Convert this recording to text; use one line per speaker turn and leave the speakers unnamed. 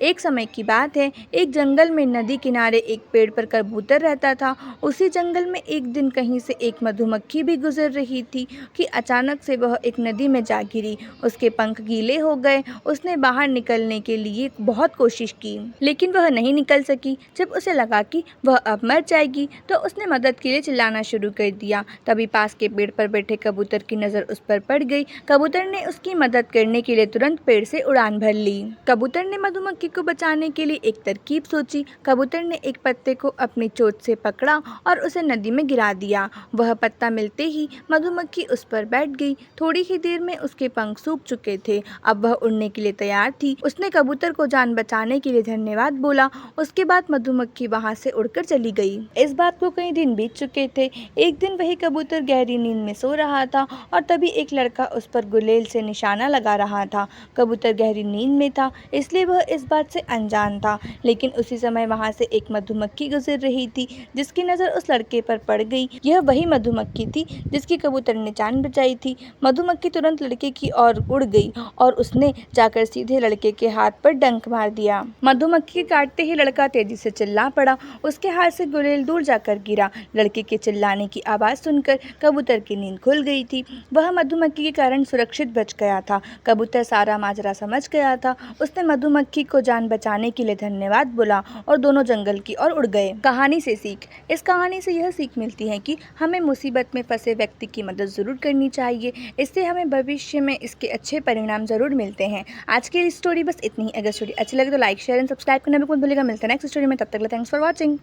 एक समय की बात है, एक जंगल में नदी किनारे एक पेड़ पर कबूतर रहता था। उसी जंगल में एक दिन कहीं से एक मधुमक्खी भी गुजर रही थी कि अचानक से वह एक नदी में जा गिरी। उसके पंख गीले हो गए। उसने बाहर निकलने के लिए बहुत कोशिश की, लेकिन वह नहीं निकल सकी। जब उसे लगा कि वह अब मर जाएगी तो उसने मदद के लिए चिल्लाना शुरू कर दिया। तभी पास के पेड़ पर बैठे कबूतर की नज़र उस पर पड़ गई। कबूतर ने उसकी मदद करने के लिए तुरंत पेड़ से उड़ान भर ली। कबूतर ने मधुमक्खी को बचाने के लिए एक तरकीब सोची। कबूतर ने एक पत्ते को अपनी चोंच से पकड़ा और उसे नदी में गिरा दिया। वह पत्ता मिलते ही मधुमक्खी उस पर बैठ गई। थोड़ी ही देर में उसके पंख सूख चुके थे। अब वह उड़ने के लिए तैयार थी। उसने कबूतर को जान बचाने के लिए धन्यवाद बोला। उसके बाद मधुमक्खी वहां से उड़कर चली गई। इस बात को कई दिन बीत चुके थे। एक दिन वही कबूतर गहरी नींद में सो रहा था और तभी एक लड़का उस पर गुलेल से निशाना लगा रहा था। कबूतर गहरी नींद में था, इसलिए वह इस बात से अनजान था। लेकिन उसी समय वहां से एक मधुमक्खी गुजर रही थी, जिसकी नज़र उस लड़के पर पड़ गई। यह वही मधुमक्खी थी जिसकी कबूतर ने जान बचाई थी। मधुमक्खी तुरंत लड़के की ओर उड़ गई और उसने जाकर सीधे लड़के के हाथ पर डंक मार दिया। मधुमक्खी के काटते ही लड़का तेजी से चिल्ला पड़ा। उसके हाथ से गुलेल दूर जाकर गिरा। लड़के के चिल्लाने की आवाज़ सुनकर कबूतर की नींद खुल गई थी। वह मधुमक्खी के कारण सुरक्षित बच गया था। कबूतर सारा माजरा समझ गया था। उसने मधुमक्खी को जान बचाने के लिए धन्यवाद बोला और दोनों जंगल की ओर उड़ गए। कहानी से सीख। इस कहानी से यह सीख मिलती है कि हमें मुसीबत में फंसे व्यक्ति की मदद ज़रूर करनी चाहिए। इससे हमें भविष्य में इसके अच्छे परिणाम ज़रूर मिलते हैं। आज की स्टोरी बस इतनी ही। अगर स्टोरी अच्छी लगे तो लाइक शेयर एंड सब्सक्राइब करना बिल्कुल मत भूलिएगा। मिलते हैं नेक्स्ट स्टोरी में, तब तक के लिए थैंक्स फॉर वॉचिंग।